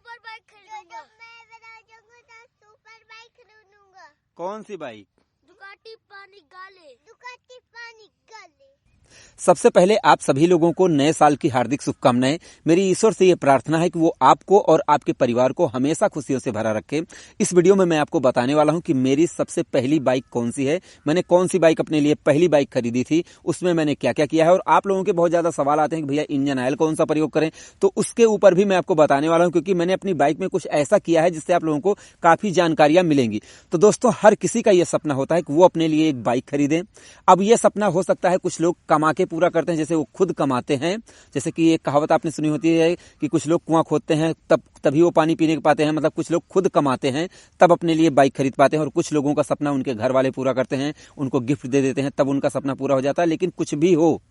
Super bike खरीदूंगा। मैं बता दूंगा सुपर बाइक खरीदूंगा। कौन सी बाइक? दुकाटी पानी गाले। दुकाटी पानी गाले। सबसे पहले आप सभी लोगों को नए साल की हार्दिक शुभकामनाएं। मेरी ईश्वर से ये प्रार्थना है कि वो आपको और आपके परिवार को हमेशा खुशियों से भरा रखे। इस वीडियो में मैं आपको बताने वाला हूं कि मेरी सबसे पहली बाइक कौन सी है, मैंने कौन सी बाइक अपने लिए पहली बाइक खरीदी थी, उसमें मैंने क्या क्या किया है। और आप लोगों के बहुत ज्यादा सवाल आते हैं कि भैया इंजन ऑयल कौन सा प्रयोग करें, तो उसके ऊपर भी मैं आपको बताने वाला हूं, क्योंकि मैंने अपनी बाइक में कुछ ऐसा किया है जिससे आप लोगों को काफी जानकारियां मिलेंगी। तो दोस्तों, हर किसी का यह सपना होता है कि वो अपने लिए एक बाइक खरीदें। अब यह सपना हो सकता है कुछ लोग कमा के पूरा करते हैं, जैसे वो खुद कमाते हैं। जैसे कि एक कहावत आपने सुनी होती है कि कुछ लोग कुआं खोदते हैं तभी वो पानी पीने पाते हैं। मतलब कुछ लोग खुद कमाते हैं तब अपने लिए बाइक खरीद पाते हैं, और कुछ लोगों का सपना उनके घर वाले पूरा करते हैं, उनको गिफ्ट दे देते हैं, तब उनका सपना पूरा हो जाता है। लेकिन कुछ भी हो,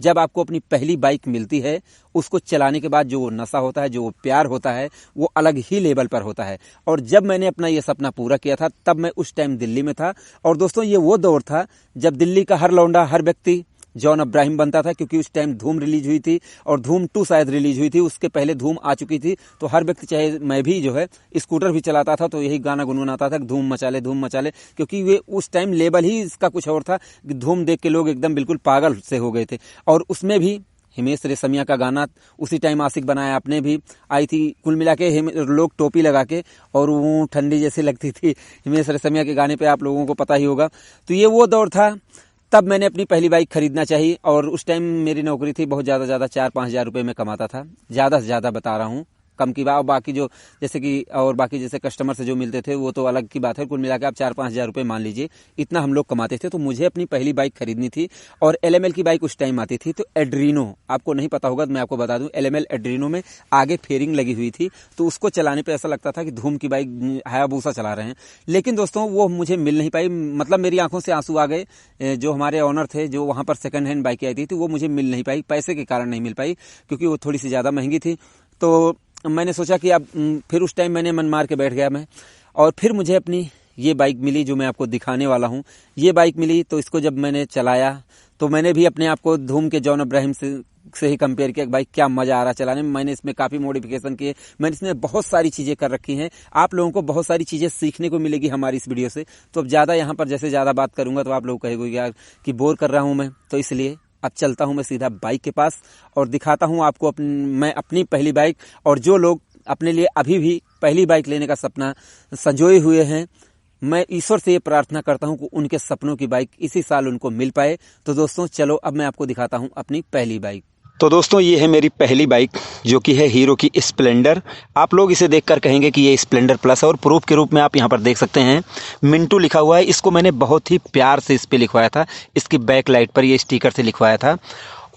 जब आपको अपनी पहली बाइक मिलती है, उसको चलाने के बाद जो नशा होता है, जो प्यार होता है, वो अलग ही लेवल पर होता है। और जब मैंने अपना ये सपना पूरा किया था, तब मैं उस टाइम दिल्ली में था। और दोस्तों, ये वो दौर था जब दिल्ली का हर लौंडा, हर व्यक्ति जॉन अब्राहिम बनता था, क्योंकि उस टाइम धूम रिलीज हुई थी और धूम 2 शायद रिलीज हुई थी। उसके पहले धूम आ चुकी थी। तो हर व्यक्ति, चाहे मैं भी जो है स्कूटर भी चलाता था, तो यही गाना गुनगुनाता था, धूम मचा ले, क्योंकि वे उस टाइम लेवल ही इसका कुछ और था कि धूम देख के लोग एकदम बिल्कुल पागल से हो गए थे। और उसमें भी हिमेश रेशमिया का गाना उसी टाइम आशिक बनाया आपने भी आई थी। कुल मिला के लोग टोपी लगा के, और वो ठंडी जैसी लगती थी हिमेश रेशमिया के गाने पे, आप लोगों को पता ही होगा। तो ये वो दौर था, तब मैंने अपनी पहली बाइक खरीदना चाहिए। और उस टाइम मेरी नौकरी थी बहुत ज़्यादा 4-5 हज़ार रुपये में कमाता था। ज़्यादा से ज़्यादा बता रहा हूँ, कम की बात। बाकी जो जैसे कि और बाकी जैसे कस्टमर से जो मिलते थे वो तो अलग की बात है। कुल मिलाकर आप 4-5 हज़ार रुपये मान लीजिए, इतना हम लोग कमाते थे। तो मुझे अपनी पहली बाइक खरीदनी थी, और LML की बाइक उस टाइम आती थी। तो एड्रीनो, आपको नहीं पता होगा तो मैं आपको बता दूं, LML एड्रीनो में आगे फेयरिंग लगी हुई थी, तो उसको चलाने पर ऐसा लगता था कि धूम की बाइक हायाबूसा चला रहे हैं। लेकिन दोस्तों, वो मुझे मिल नहीं पाई। मतलब मेरी आंखों से आंसू आ गए। जो हमारे ऑनर थे, जो वहां पर सेकंड हैंड बाइक आई थी, वो मुझे मिल नहीं पाई, पैसे के कारण नहीं मिल पाई, क्योंकि वो थोड़ी सी ज़्यादा महंगी थी। तो मैंने सोचा कि अब फिर उस टाइम मैंने मन मार के बैठ गया मैं, और फिर मुझे अपनी ये बाइक मिली जो मैं आपको दिखाने वाला हूँ। ये बाइक मिली, तो इसको जब मैंने चलाया तो मैंने भी अपने आप को धूम के जॉन अब्राहिम से ही कंपेयर किया कि भाई क्या मजा आ रहा चलाने में। मैंने इसमें काफी मॉडिफिकेशन किए, मैंने इसमें बहुत सारी चीजें कर रखी हैं। आप लोगों को बहुत सारी चीजें सीखने को मिलेगी हमारी इस वीडियो से। तो अब ज्यादा यहाँ पर जैसे ज्यादा बात करूंगा तो आप लोग कहेंगे यार कि बोर कर रहा हूं मैं, तो इसलिए अब चलता हूं मैं सीधा बाइक के पास और दिखाता हूं आपको मैं अपनी पहली बाइक। और जो लोग अपने लिए अभी भी पहली बाइक लेने का सपना संजोए हुए हैं, मैं ईश्वर से ये प्रार्थना करता हूं कि उनके सपनों की बाइक इसी साल उनको मिल पाए। तो दोस्तों चलो, अब मैं आपको दिखाता हूं अपनी पहली बाइक। तो दोस्तों, ये है मेरी पहली बाइक, जो कि है हीरो की स्प्लेंडर। आप लोग इसे देखकर कहेंगे कि ये स्प्लेंडर प्लस है, और प्रूफ के रूप में आप यहाँ पर देख सकते हैं मिंटू लिखा हुआ है। इसको मैंने बहुत ही प्यार से इस पे लिखवाया था, इसकी बैक लाइट पर ये स्टिकर से लिखवाया था।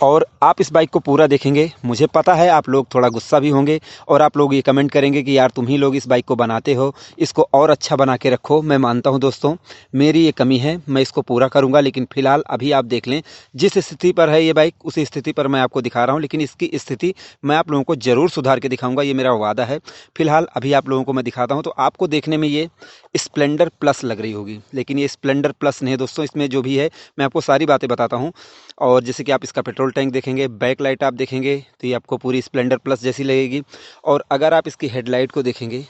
और आप इस बाइक को पूरा देखेंगे, मुझे पता है आप लोग थोड़ा गुस्सा भी होंगे, और आप लोग ये कमेंट करेंगे कि यार तुम ही लोग इस बाइक को बनाते हो, इसको और अच्छा बना के रखो। मैं मानता हूं दोस्तों, मेरी ये कमी है, मैं इसको पूरा करूंगा। लेकिन फिलहाल अभी आप देख लें, जिस स्थिति पर है ये बाइक उसी स्थिति पर मैं आपको दिखा रहा हूँ। लेकिन इसकी स्थिति मैं आप लोगों को ज़रूर सुधार के दिखाऊंगा, ये मेरा वादा है। फिलहाल अभी आप लोगों को मैं दिखाता हूँ। तो आपको देखने में ये स्प्लेंडर प्लस लग रही होगी, लेकिन ये स्प्लेंडर प्लस नहीं है दोस्तों। इसमें जो भी है मैं आपको सारी बातें बताता हूँ। और जैसे कि आप इसका पेट्रोल टैंक देखेंगे, बैक लाइट आप देखेंगे, तो ये आपको पूरी स्प्लेंडर प्लस जैसी लगेगी। और अगर आप इसकी हेडलाइट को देखेंगे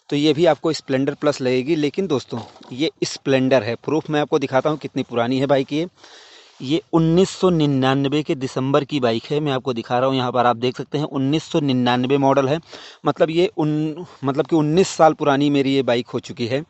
तो ये भी आपको स्प्लेंडर प्लस लगेगी। लेकिन दोस्तों, ये स्प्लेंडर है। प्रूफ मैं आपको दिखाता हूँ कितनी पुरानी है बाइक ये 1999 के दिसंबर की बाइक है। मैं आपको दिखा रहा हूँ, यहाँ पर आप देख सकते हैं 1999 मॉडल है। मतलब मतलब कि 19 साल पुरानी मेरी ये बाइक हो चुकी है।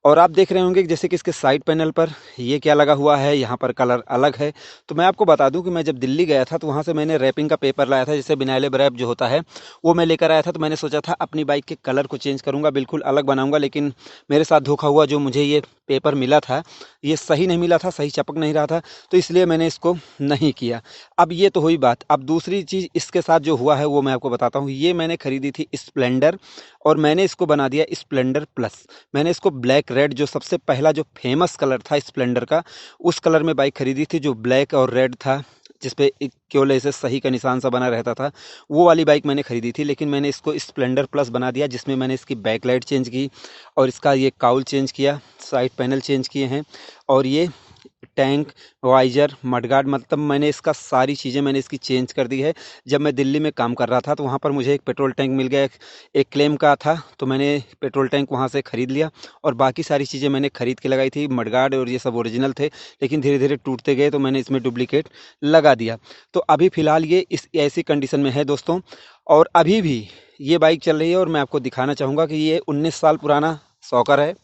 और आप देख रहे होंगे जैसे कि इसके साइड पैनल पर ये क्या लगा हुआ है, यहाँ पर कलर अलग है। तो मैं आपको बता दूं कि मैं जब दिल्ली गया था तो वहाँ से मैंने रैपिंग का पेपर लाया था, जैसे बिनाइले रैप जो होता है वो मैं लेकर आया था। तो मैंने सोचा था अपनी बाइक के कलर को चेंज करूँगा, बिल्कुल अलग बनाऊँगा। लेकिन मेरे साथ धोखा हुआ, जो मुझे ये पेपर मिला था ये सही नहीं मिला था, सही चपक नहीं रहा था, तो इसलिए मैंने इसको नहीं किया। अब ये तो हुई बात। अब दूसरी चीज़ इसके साथ जो हुआ है वो मैं आपको बताता हूँ। ये मैंने खरीदी थी स्प्लेंडर, और मैंने इसको बना दिया स्प्लेंडर प्लस। मैंने इसको ब्लैक रेड, जो सबसे पहला जो फेमस कलर था स्प्लेंडर का, उस कलर में बाइक खरीदी थी, जो ब्लैक और रेड था, जिसपे केवल ऐसे सही का निशान सा बना रहता था, वो वाली बाइक मैंने खरीदी थी। लेकिन मैंने इसको स्प्लेंडर प्लस बना दिया, जिसमें मैंने इसकी बैक लाइट चेंज की, और इसका ये काउल चेंज किया, साइड पैनल चेंज किए हैं, और ये टैंक, वाइजर, मडगार्ड, मतलब मैंने इसका सारी चीज़ें मैंने इसकी चेंज कर दी है। जब मैं दिल्ली में काम कर रहा था तो वहाँ पर मुझे एक पेट्रोल टैंक मिल गया, एक क्लेम का था, तो मैंने पेट्रोल टैंक वहाँ से ख़रीद लिया और बाकी सारी चीज़ें मैंने ख़रीद के लगाई थी। मडगार्ड और ये सब ओरिजिनल थे, लेकिन धीरे धीरे टूटते गए तो मैंने इसमें डुप्लीकेट लगा दिया। तो अभी फ़िलहाल ये इस ऐसी कंडीशन में है दोस्तों, और अभी भी ये बाइक चल रही है। और मैं आपको दिखाना चाहूँगा कि ये 19 साल पुराना शॉकर है।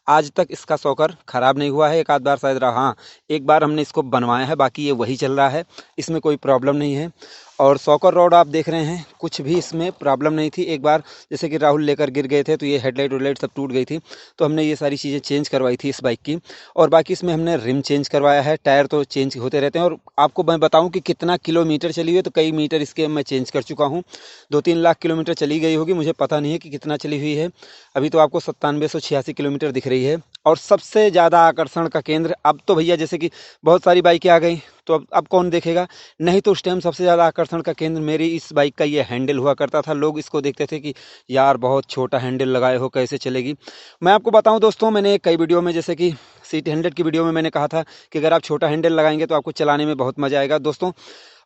आज तक इसका शॉकर ख़राब नहीं हुआ है, एक आध बार शायद रहा, हाँ एक बार हमने इसको बनवाया है, बाकी ये वही चल रहा है, इसमें कोई प्रॉब्लम नहीं है। और शॉकर रॉड आप देख रहे हैं, कुछ भी इसमें प्रॉब्लम नहीं थी। एक बार जैसे कि राहुल लेकर गिर गए थे तो ये हेडलाइट वेडलाइट सब टूट गई थी, तो हमने ये सारी चीज़ें चेंज करवाई थी इस बाइक की। और बाकी इसमें हमने रिम चेंज करवाया है, टायर तो चेंज होते रहते हैं। और आपको मैं बताऊं कि कितना किलोमीटर चली हुई है, तो कई मीटर इसके मैं चेंज कर चुका हूं। 2-3 लाख किलोमीटर चली गई होगी, मुझे पता नहीं है कि कितना चली हुई है। अभी तो आपको 9786 किलोमीटर दिख रही है। और सबसे ज़्यादा आकर्षण का केंद्र, अब तो भैया जैसे कि बहुत सारी बाइकें आ गई तो अब कौन देखेगा, नहीं तो उस टाइम सबसे ज़्यादा आकर्षण का केंद्र मेरी इस बाइक का ये हैंडल हुआ करता था। लोग इसको देखते थे कि यार बहुत छोटा हैंडल लगाए हो, कैसे चलेगी। मैं आपको बताऊं दोस्तों, मैंने कई वीडियो में, जैसे कि CT100 की वीडियो में मैंने कहा था कि अगर आप छोटा हैंडल लगाएंगे तो आपको चलाने में बहुत मज़ा आएगा दोस्तों।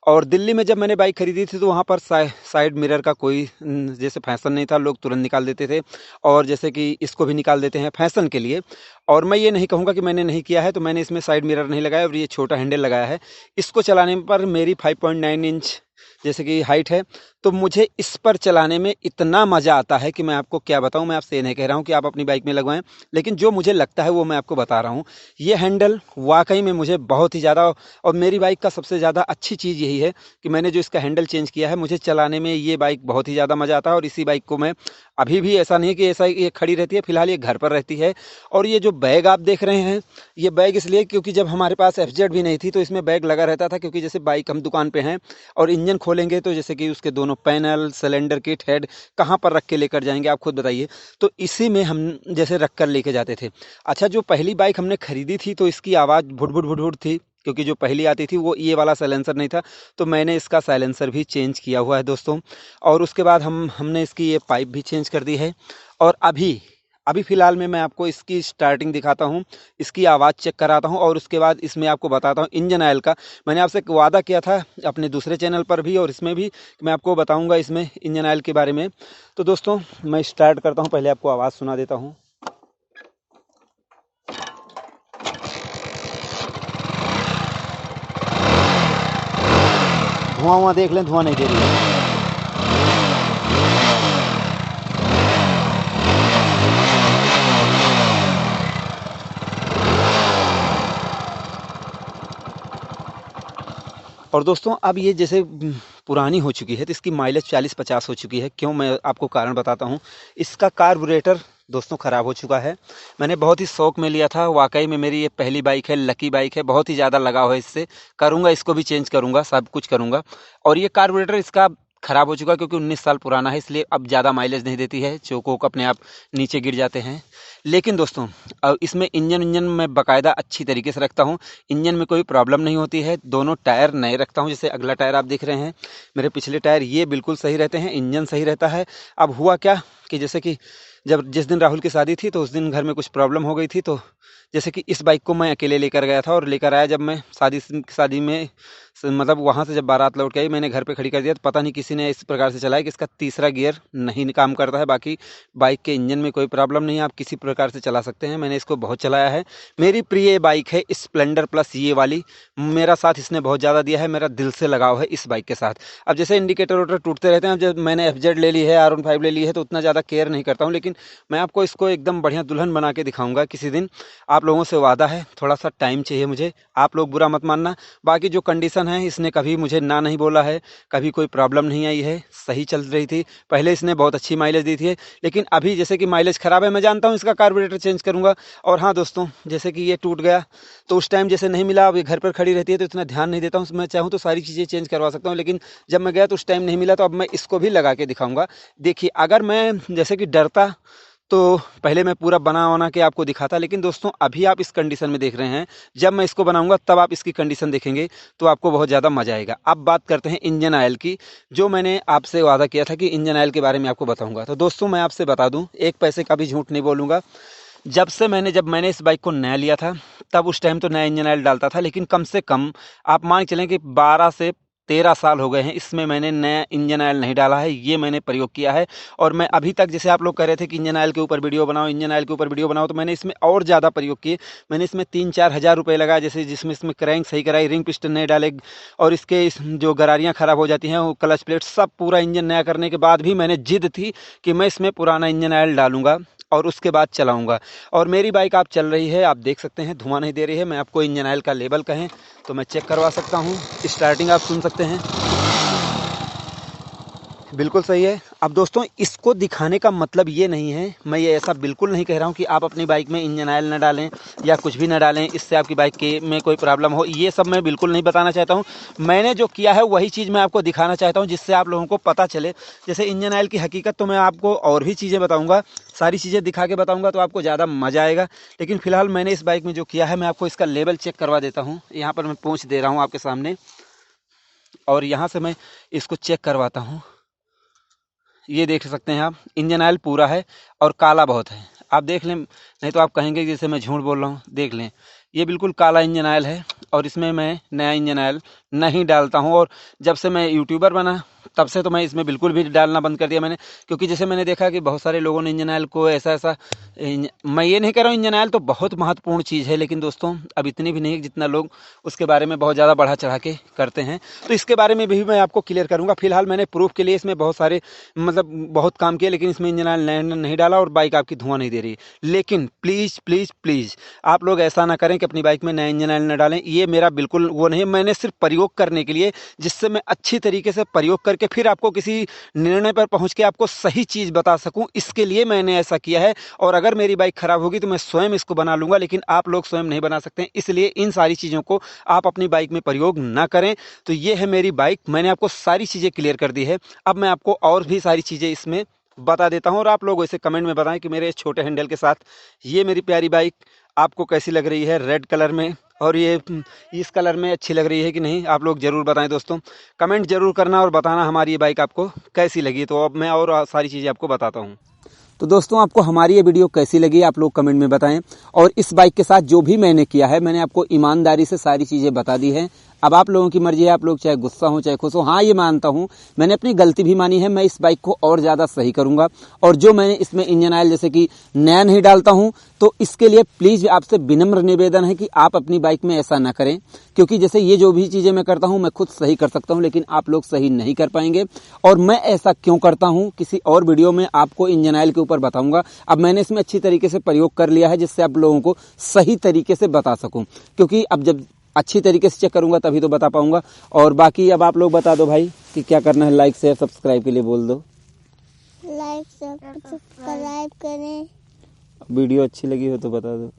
और दिल्ली में जब मैंने बाइक खरीदी थी तो वहाँ पर साइड मिरर का कोई जैसे फैशन नहीं था, लोग तुरंत निकाल देते थे, और जैसे कि इसको भी निकाल देते हैं फैशन के लिए। और मैं ये नहीं कहूँगा कि मैंने नहीं किया है, तो मैंने इसमें साइड मिरर नहीं लगाया और ये छोटा हैंडल लगाया है। इसको चलाने पर मेरी 5.9 इंच जैसे कि हाइट है, तो मुझे इस पर चलाने में इतना मज़ा आता है कि मैं आपको क्या बताऊं। मैं आपसे ये नहीं कह रहा हूं कि आप अपनी बाइक में लगवाएं, लेकिन जो मुझे लगता है वो मैं आपको बता रहा हूं। ये हैंडल वाकई में मुझे बहुत ही ज़्यादा, और मेरी बाइक का सबसे ज़्यादा अच्छी चीज़ यही है कि मैंने जो इसका हैंडल चेंज किया है, मुझे चलाने में ये बाइक बहुत ही ज़्यादा मज़ा आता है। और इसी बाइक को मैं अभी भी, ऐसा नहीं कि ऐसा ये खड़ी रहती है, फिलहाल ये घर पर रहती है। और ये जो बैग आप देख रहे हैं, ये बैग इसलिए क्योंकि जब हमारे पास FZ भी नहीं थी तो इसमें बैग लगा रहता था, क्योंकि जैसे बाइक हम दुकान पे हैं और इंजन खोलेंगे तो जैसे कि उसके दोनों पैनल, सिलेंडर किट, हेड कहाँ पर रख के लेकर जाएंगे, आप खुद बताइए। तो इसी में हम जैसे रख कर लेके जाते थे। अच्छा, जो पहली बाइक हमने खरीदी थी तो इसकी आवाज़ भुट भुट भुट भुट थी, क्योंकि जो पहली आती थी वो ये वाला साइलेंसर नहीं था, तो मैंने इसका साइलेंसर भी चेंज किया हुआ है दोस्तों। और उसके बाद हमने इसकी ये पाइप भी चेंज कर दी है। और अभी फ़िलहाल में मैं आपको इसकी स्टार्टिंग दिखाता हूँ, इसकी आवाज़ चेक कराता हूँ, और उसके बाद इसमें आपको बताता हूँ इंजन ऑयल का। मैंने आपसे एक वादा किया था अपने दूसरे चैनल पर भी और इसमें भी, मैं आपको बताऊँगा इसमें इंजन ऑयल के बारे में। तो दोस्तों मैं स्टार्ट करता हूँ, पहले आपको आवाज़ सुना देता हूँ। धुआं देख लें, धुआं नहीं दे रही है। और दोस्तों अब ये जैसे पुरानी हो चुकी है तो इसकी माइलेज 40-50 हो चुकी है। क्यों, मैं आपको कारण बताता हूँ। इसका कार्बोरेटर दोस्तों ख़राब हो चुका है। मैंने बहुत ही शौक में लिया था, वाकई में मेरी ये पहली बाइक है, लकी बाइक है, बहुत ही ज़्यादा लगाव है इससे। करूँगा, इसको भी चेंज करूँगा, सब कुछ करूँगा। और ये कार्बोरेटर इसका ख़राब हो चुका है क्योंकि 19 साल पुराना है, इसलिए अब ज़्यादा माइलेज नहीं देती है, चोक वोक अपने आप नीचे गिर जाते हैं। लेकिन दोस्तों अब इसमें इंजन मैं बाकायदा अच्छी तरीके से रखता हूँ, इंजन में कोई प्रॉब्लम नहीं होती है। दोनों टायर नए रखता हूँ, जैसे अगला टायर आप देख रहे हैं, मेरे पिछले टायर ये बिल्कुल सही रहते हैं, इंजन सही रहता है। अब हुआ क्या कि जैसे कि जिस दिन राहुल की शादी थी तो उस दिन घर में कुछ प्रॉब्लम हो गई थी, तो जैसे कि इस बाइक को मैं अकेले लेकर गया था और लेकर आया जब मैं शादी में, मतलब वहाँ से जब बारात लौट के आई, मैंने घर पे खड़ी कर दिया, तो पता नहीं किसी ने इस प्रकार से चलाया कि इसका तीसरा गियर नहीं काम करता है। बाकी बाइक के इंजन में कोई प्रॉब्लम नहीं है, आप किसी प्रकार से चला सकते हैं। मैंने इसको बहुत चलाया है। मेरी प्रिय बाइक है स्प्लेंडर प्लस, ये वाली मेरा साथ इसने बहुत ज़्यादा दिया है, मेरा दिल से लगाव है इस बाइक के साथ। अब जैसे इंडिकेटर वोटर टूटते रहते हैं, जब मैंने FZ ले ली है, R15 ले ली है, तो उतना ज़्यादा केयर नहीं करता हूँ। लेकिन मैं आपको इसको एकदम बढ़िया दुल्हन बना के दिखाऊंगा किसी दिन, आप लोगों से वादा है। थोड़ा सा टाइम चाहिए मुझे, आप लोग बुरा मत मानना। बाकी जो कंडीशन है, इसने कभी मुझे ना नहीं बोला है, कभी कोई प्रॉब्लम नहीं आई है, सही चल रही थी। पहले इसने बहुत अच्छी माइलेज दी थी, लेकिन अभी जैसे कि माइलेज ख़राब है, मैं जानता हूँ, इसका कार्बोरेटर चेंज करूँगा। और हाँ दोस्तों, जैसे कि ये टूट गया तो उस टाइम जैसे नहीं मिला, अब ये घर पर खड़ी रहती है तो इतना ध्यान नहीं देता हूँ। मैं चाहूँ तो सारी चीज़ें चेंज करवा सकता हूँ, लेकिन जब मैं गया तो उस टाइम नहीं मिला, तो अब मैं इसको भी लगा के दिखाऊँगा। देखिए, अगर मैं जैसे कि डरता तो पहले मैं पूरा बना के आपको दिखाता, लेकिन दोस्तों अभी आप इस कंडीशन में देख रहे हैं, जब मैं इसको बनाऊंगा तब आप इसकी कंडीशन देखेंगे तो आपको बहुत ज़्यादा मजा आएगा। अब बात करते हैं इंजन ऑयल की, जो मैंने आपसे वादा किया था कि इंजन ऑयल के बारे में आपको बताऊंगा। तो दोस्तों मैं आपसे बता दूं, एक पैसे का भी झूठ नहीं बोलूँगा, जब मैंने इस बाइक को नया लिया था तब उस टाइम तो नया इंजन ऑयल डालता था, लेकिन कम से कम आप मान के चलें कि 12 से 13 साल हो गए हैं इसमें मैंने नया इंजन ऑयल नहीं डाला है। ये मैंने प्रयोग किया है और मैं अभी तक, जैसे आप लोग कह रहे थे कि इंजन ऑयल के ऊपर वीडियो बनाओ, इंजन ऑयल के ऊपर वीडियो बनाओ, तो मैंने इसमें और ज़्यादा प्रयोग किए। मैंने इसमें 3-4 हज़ार रुपये लगाए, जैसे जिसमें क्रैंक सही कराई, रिंग पिस्टन नए डाले और इसके जो गरारियाँ ख़राब हो जाती हैं वो क्लच प्लेट सब पूरा इंजन नया करने के बाद भी मैंने जिद थी कि मैं इसमें पुराना इंजन ऑयल डालूंगा और उसके बाद चलाऊंगा। और मेरी बाइक आप चल रही है, आप देख सकते हैं धुआं नहीं दे रही है। मैं आपको इंजन ऑयल का लेवल कहें तो मैं चेक करवा सकता हूं। स्टार्टिंग आप सुन सकते हैं, बिल्कुल सही है। अब दोस्तों इसको दिखाने का मतलब ये नहीं है, मैं ये ऐसा बिल्कुल नहीं कह रहा हूँ कि आप अपनी बाइक में इंजन ऑयल न डालें या कुछ भी न डालें, इससे आपकी बाइक के में कोई प्रॉब्लम हो, ये सब मैं बिल्कुल नहीं बताना चाहता हूँ। मैंने जो किया है वही चीज़ मैं आपको दिखाना चाहता हूँ, जिससे आप लोगों को पता चले। जैसे इंजन ऑयल की हकीकत तो मैं आपको और भी चीज़ें बताऊँगा, सारी चीज़ें दिखा के बताऊँगा तो आपको ज़्यादा मज़ा आएगा। लेकिन फ़िलहाल मैंने इस बाइक में जो किया है मैं आपको इसका लेवल चेक करवा देता हूँ। यहाँ पर मैं पोंछ दे रहा हूँ आपके सामने और यहाँ से मैं इसको चेक करवाता हूँ। ये देख सकते हैं आप, इंजन ऑयल पूरा है और काला बहुत है। आप देख लें, नहीं तो आप कहेंगे जैसे मैं झूठ बोल रहा हूँ। देख लें, ये बिल्कुल काला इंजन ऑयल है और इसमें मैं नया इंजन ऑयल नहीं डालता हूँ। और जब से मैं यूट्यूबर बना तब से तो मैं इसमें बिल्कुल भी डालना बंद कर दिया मैंने, क्योंकि जैसे मैंने देखा कि बहुत सारे लोगों ने इंजन ऑयल को ऐसा मैं ये नहीं कह रहा हूँ, इंजन ऑयल तो बहुत महत्वपूर्ण चीज़ है, लेकिन दोस्तों अब इतनी भी नहीं जितना लोग उसके बारे में बहुत ज़्यादा बढ़ा चढ़ा के करते हैं। तो इसके बारे में भी मैं आपको क्लियर करूँगा। फिलहाल मैंने प्रूफ के लिए इसमें बहुत सारे बहुत काम किए, लेकिन इसमें इंजन ऑयल नहीं डाला और बाइक आपकी धुआं नहीं दे रही। लेकिन प्लीज़ प्लीज़ प्लीज़ आप लोग ऐसा ना करें कि अपनी बाइक में नया इंजन ऑयल न डालें। ये मेरा बिल्कुल वो नहीं है, मैंने सिर्फ प्रयोग करने के लिए, जिससे मैं अच्छी तरीके से प्रयोग करके फिर आपको किसी निर्णय पर पहुंच के आपको सही चीज़ बता सकूं, इसके लिए मैंने ऐसा किया है। और अगर मेरी बाइक ख़राब होगी तो मैं स्वयं इसको बना लूँगा, लेकिन आप लोग स्वयं नहीं बना सकते, इसलिए इन सारी चीज़ों को आप अपनी बाइक में प्रयोग ना करें। तो ये है मेरी बाइक, मैंने आपको सारी चीज़ें क्लियर कर दी है। अब मैं आपको और भी सारी चीज़ें इसमें बता देता हूँ और आप लोग इसे कमेंट में बताएं कि मेरे छोटे हैंडल के साथ ये मेरी प्यारी बाइक आपको कैसी लग रही है, रेड कलर में, और ये इस कलर में अच्छी लग रही है कि नहीं। आप लोग ज़रूर बताएं दोस्तों, कमेंट ज़रूर करना और बताना हमारी ये बाइक आपको कैसी लगी। तो अब मैं और सारी चीज़ें आपको बताता हूँ। तो दोस्तों आपको हमारी ये वीडियो कैसी लगी आप लोग कमेंट में बताएं। और इस बाइक के साथ जो भी मैंने किया है मैंने आपको ईमानदारी से सारी चीज़ें बता दी हैं। अब आप लोगों की मर्जी है, आप लोग चाहे गुस्सा हो चाहे खुश हो। हाँ, ये मानता हूँ मैंने अपनी गलती भी मानी है, मैं इस बाइक को और ज़्यादा सही करूँगा। और जो मैंने इसमें इंजन ऑयल जैसे कि नया नहीं डालता हूँ, तो इसके लिए प्लीज़ आपसे विनम्र निवेदन है कि आप अपनी बाइक में ऐसा ना करें, क्योंकि जैसे ये जो भी चीज़ें मैं करता हूँ मैं खुद सही कर सकता हूँ, लेकिन आप लोग सही नहीं कर पाएंगे। और मैं ऐसा क्यों करता हूँ किसी और वीडियो में आपको इंजन ऑयल के ऊपर बताऊँगा। अब मैंने इसमें अच्छी तरीके से प्रयोग कर लिया है, जिससे आप लोगों को सही तरीके से बता सकूँ, क्योंकि अब जब अच्छी तरीके से चेक करूंगा तभी तो बता पाऊंगा। और बाकी अब आप लोग बता दो भाई कि क्या करना है, लाइक शेयर सब्सक्राइब के लिए बोल दो। लाइक सब्सक्राइब करें, वीडियो अच्छी लगी हो तो बता दो,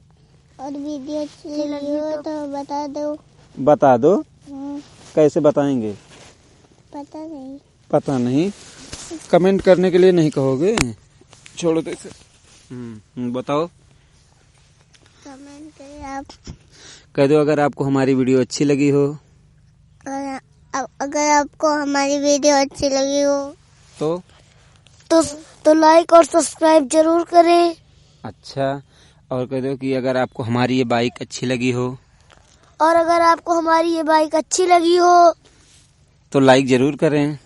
और वीडियो अच्छी लगी हो तो बता दो। बता दो कैसे बताएंगे, पता नहीं कमेंट करने के लिए नहीं कहोगे, छोड़ो तो इसे। बताओ, कमेंट करें आप, कह दो अगर आपको हमारी वीडियो अच्छी लगी हो, और अगर आपको हमारी वीडियो अच्छी लगी हो तो लाइक और सब्सक्राइब जरूर करें। अच्छा, और कह दो कि अगर आपको हमारी ये बाइक अच्छी लगी हो, और अगर आपको हमारी ये बाइक अच्छी लगी हो तो लाइक जरूर करें।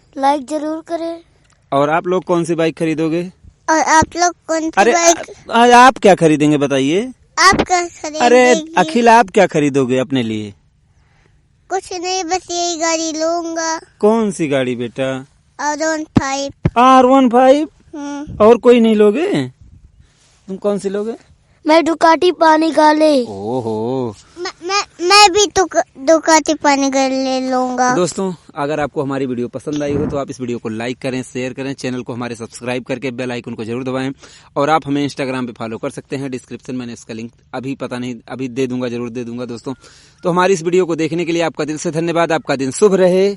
और आप लोग कौन सी बाइक खरीदोगे? और आप लोग कौन सी बाइक? आप क्या खरीदेंगे बताइए? आप क्या खरीदेंगे? अरे अखिल, आप क्या खरीदोगे अपने लिए? कुछ नहीं, बस यही गाड़ी लूंगा। कौन सी गाड़ी बेटा? R15। और कोई नहीं लोगे? तुम कौन सी लोगे? मैं डुकाटी पानी गाले। ओहो, मैं भी डुकाटी पानी गाले लूंगा। दोस्तों अगर आपको हमारी वीडियो पसंद आई हो तो आप इस वीडियो को लाइक करें, शेयर करें, चैनल को हमारे सब्सक्राइब करके बेल आइकन को जरूर दबाएं। और आप हमें इंस्टाग्राम पे फॉलो कर सकते हैं, डिस्क्रिप्शन मैंने इसका लिंक अभी दे दूंगा, जरूर दे दूंगा दोस्तों। तो हमारी इस वीडियो को देखने के लिए आपका दिल से धन्यवाद। आपका दिन शुभ रहे।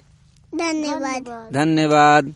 धन्यवाद। धन्यवाद।